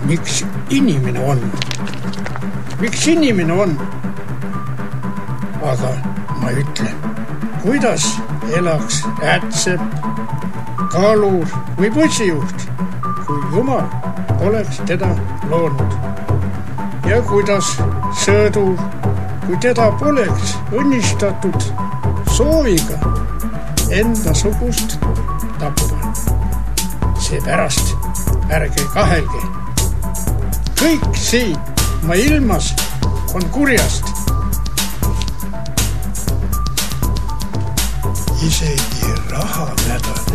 miks inimene on. Miks inimene on? Aga ma ütlen, kuidas elaks ätsep, kalur või bussijuht, kui Jumal oleks teda loonud. Ja kuidas sõdur, kui teda poleks õnnistatud sooviga enda sugust tappa. Seepärast ärge kahelge. Kõik siin maailmas on kurjast. Isegi rahamädad